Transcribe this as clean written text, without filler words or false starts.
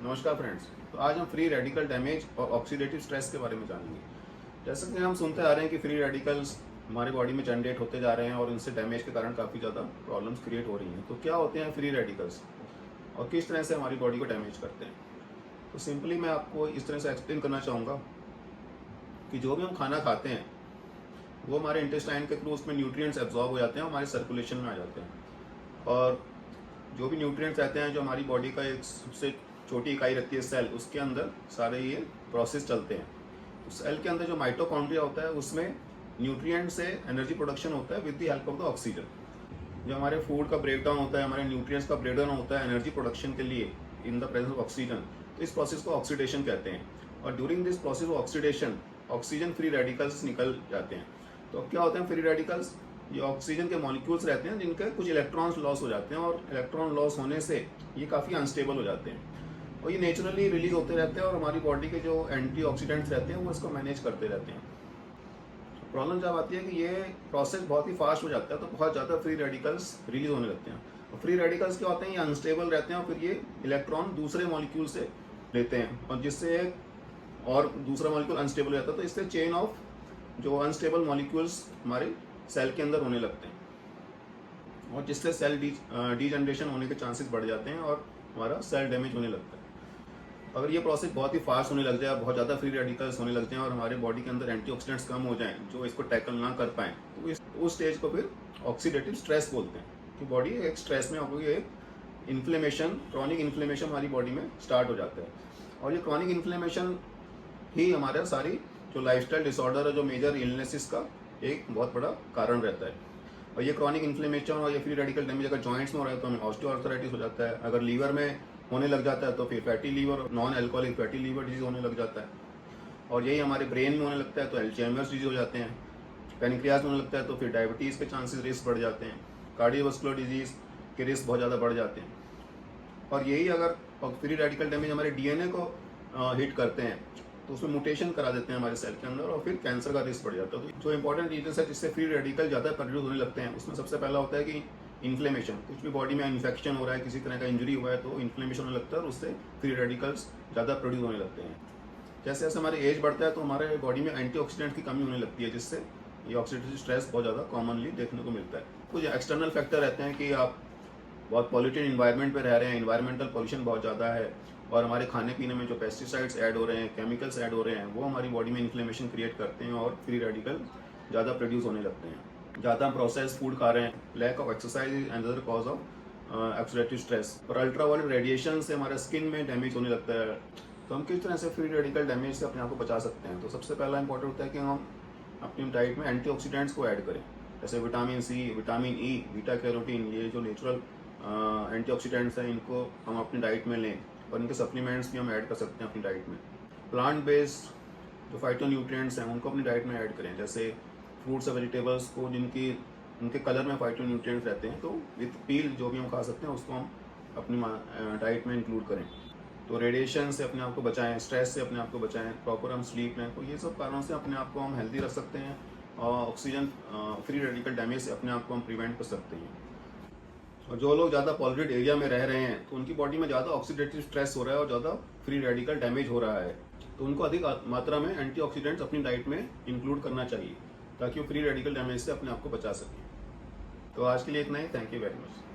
नमस्कार फ्रेंड्स। तो आज हम फ्री रेडिकल डैमेज और ऑक्सीडेटिव स्ट्रेस के बारे में जानेंगे। जैसा कि हम सुनते आ रहे हैं कि फ्री रेडिकल्स हमारी बॉडी में जनरेट होते जा रहे हैं और इनसे डैमेज के कारण काफ़ी ज़्यादा प्रॉब्लम्स क्रिएट हो रही हैं। तो क्या होते हैं फ्री रेडिकल्स और किस तरह से हमारी बॉडी को डैमेज करते हैं? तो सिंपली मैं आपको इस तरह से एक्सप्लेन करना चाहूँगा कि जो भी हम खाना खाते हैं वो हमारे इंटेस्टाइन के थ्रू उसमें न्यूट्रिएंट्स एब्जॉर्ब हो जाते हैं, हमारे सर्कुलेशन में आ जाते हैं। और जो भी न्यूट्रिएंट्स रहते हैं, जो हमारी बॉडी का एक सबसे छोटी इकाई रहती है सेल, उसके अंदर सारे ये प्रोसेस चलते हैं। तो सेल के अंदर जो माइटोकॉन्ड्रिया होता है उसमें न्यूट्रिएंट से एनर्जी प्रोडक्शन होता है with the help of the oxygen. जो हमारे फूड का ब्रेकडाउन होता है, हमारे न्यूट्रिएंट्स का ब्रेकडाउन होता है एनर्जी प्रोडक्शन के लिए in the presence of oxygen, तो इस प्रोसेस को ऑक्सीडेशन कहते हैं। और during this process of oxidation oxygen free radicals निकल जाते हैं। तो अब क्या होते हैं फ्री रेडिकल्स? ये ऑक्सीजन के मॉलिक्यूल्स रहते हैं जिनके कुछ इलेक्ट्रॉन्स लॉस हो जाते हैं, और इलेक्ट्रॉन लॉस होने से ये काफ़ी अनस्टेबल हो जाते हैं और ये नेचुरली रिलीज होते रहते हैं और हमारी बॉडी के जो एंटीऑक्सीडेंट्स रहते हैं वो इसको मैनेज करते रहते हैं। प्रॉब्लम जब आती है कि ये प्रोसेस बहुत ही फास्ट हो जाता है तो बहुत ज़्यादा फ्री रेडिकल्स रिलीज होने लगते हैं। और फ्री रेडिकल्स क्या होते हैं? ये अनस्टेबल रहते हैं और फिर ये इलेक्ट्रॉन दूसरे मॉलिक्यूल से लेते हैं और जिससे और दूसरा मॉलिक्यूल अनस्टेबल हो जाता है। तो इससे चेन ऑफ जो अनस्टेबल मॉलिक्यूल्स हमारे सेल के अंदर होने लगते हैं और जिससे सेल डीजनरेशन होने के चांसेस बढ़ जाते हैं और हमारा सेल डैमेज होने लगता है। अगर ये प्रोसेस बहुत ही फास्ट होने लग जाए, बहुत ज़्यादा फ्री रेडिकल्स होने लग जाएं और हमारे बॉडी के अंदर एंटीऑक्सीडेंट्स कम हो जाएं जो इसको टैकल ना कर पाएँ, तो उस स्टेज को फिर ऑक्सीडेटिव स्ट्रेस बोलते हैं कि बॉडी एक स्ट्रेस में हो गई, एक इन्फ्लेमेशन, क्रॉनिक इन्फ्लेमेशन हमारी बॉडी में स्टार्ट हो जाता है। और ये क्रॉनिक इन्फ्लेमेशन ही हमारे सारी जो लाइफस्टाइल डिसऑर्डर है, जो मेजर इलनेसेस का एक बहुत बड़ा कारण रहता है। और ये क्रॉनिक इन्फ्लेमेशन और ये फ्री रेडिकल डैमेज अगर जॉइंट्स में हो रहा है तो हमें ऑस्टियोआर्थराइटिस हो जाता है। अगर लीवर में होने लग जाता है तो फिर fatty liver, non alcoholic fatty liver disease होने लग जाता है। और यही हमारे ब्रेन में होने लगता है तो अल्जाइमर्स डिजीज हो जाते हैं। पैनक्रियाज में होने लगता है तो फिर डायबिटीज़ के चांसेस रिस्क बढ़ जाते हैं। कार्डियोवास्कुलर डिजीज़ के रिस्क बहुत ज़्यादा बढ़ जाते हैं। और यही अगर फ्री रेडिकल डैमेज हमारे डीएनए को हिट करते हैं तो उसमें म्यूटेशन करा देते हैं हमारे सेल के अंदर और फिर कैंसर का रिस्क बढ़ जाता है। तो जो इंपॉर्टेंट रीजन है जिससे फ्री रेडिकल ज़्यादा प्रोड्यूस होने लगते हैं, उसमें सबसे पहला होता है कि इन्फ्लेमेशन। कुछ भी बॉडी में इन्फेक्शन हो रहा है, किसी तरह का इंजरी हुआ है तो इन्फ्लेमेशन होने लगता है और उससे फ्री रेडिकल्स ज़्यादा प्रोड्यूस होने लगते हैं। जैसे जैसे हमारे एज बढ़ता है तो हमारे बॉडी में एंटीऑक्सीडेंट की कमी होने लगती है, जिससे ये ऑक्सीडेटिव स्ट्रेस बहुत ज़्यादा कॉमनली देखने को मिलता है। कुछ एक्सटर्नल फैक्टर रहते हैं कि आप बहुत पॉल्यूटेड इन्वायरमेंट में रह रहे हैं, इन्वायरमेंटल पॉल्यूशन बहुत ज़्यादा है और हमारे खाने पीने में जो पेस्टिसाइड्स ऐड हो रहे हैं, केमिकल्स ऐड हो रहे हैं, वो हमारी बॉडी में इन्फ्लेमेशन क्रिएट करते हैं और फ्री रेडिकल ज़्यादा प्रोड्यूस होने लगते हैं। ज़्यादा हम प्रोसेस फूड खा रहे हैं, lack of exercise is another cause of oxidative stress. और अल्ट्रावायलेट रेडिएशन से हमारे स्किन में डैमेज होने लगता है। तो हम किस तरह से फ्री रेडिकल डैमेज से अपने आप को बचा सकते हैं? तो सबसे पहला इंपॉर्टेंट होता है कि हम अपनी डाइट में एंटीऑक्सीडेंट्स को ऐड करें, जैसे vitamin C, vitamin E, beta carotene. ये जो नेचुरल एंटीऑक्सीडेंट्स हैं इनको हम अपनी डाइट में लें और इनके सप्लीमेंट्स भी हम ऐड कर सकते हैं अपनी डाइट में। प्लांट बेस्ड जो फाइटोन्यूट्रिएंट्स हैं उनको अपनी डाइट में ऐड करें, जैसे फ्रूट्स और वेजिटेबल्स को जिनकी उनके कलर में फाइटोन्यूट्रिएंट्स रहते हैं, तो विथ पील जो भी हम खा सकते हैं उसको हम अपनी डाइट में इंक्लूड करें। तो रेडिएशन से अपने आप को बचाएं, स्ट्रेस से अपने आप को बचाएं, प्रॉपर हम स्लीप लें। तो ये सब कारणों से अपने आप को हम हेल्दी रख सकते हैं और ऑक्सीजन फ्री रेडिकल डैमेज से अपने आप को हम प्रिवेंट कर सकते हैं। और जो लोग ज़्यादा पॉल्यूटेड एरिया में रह रहे हैं तो उनकी बॉडी में ज़्यादा ऑक्सीडेटिव स्ट्रेस हो रहा है और ज़्यादा फ्री रेडिकल डैमेज हो रहा है, तो उनको अधिक मात्रा में एंटीऑक्सीडेंट्स अपनी डाइट में इंक्लूड करना चाहिए ताकि वो फ्री रेडिकल डैमेज से अपने आप को बचा सकें। तो आज के लिए इतना ही। Thank you very much.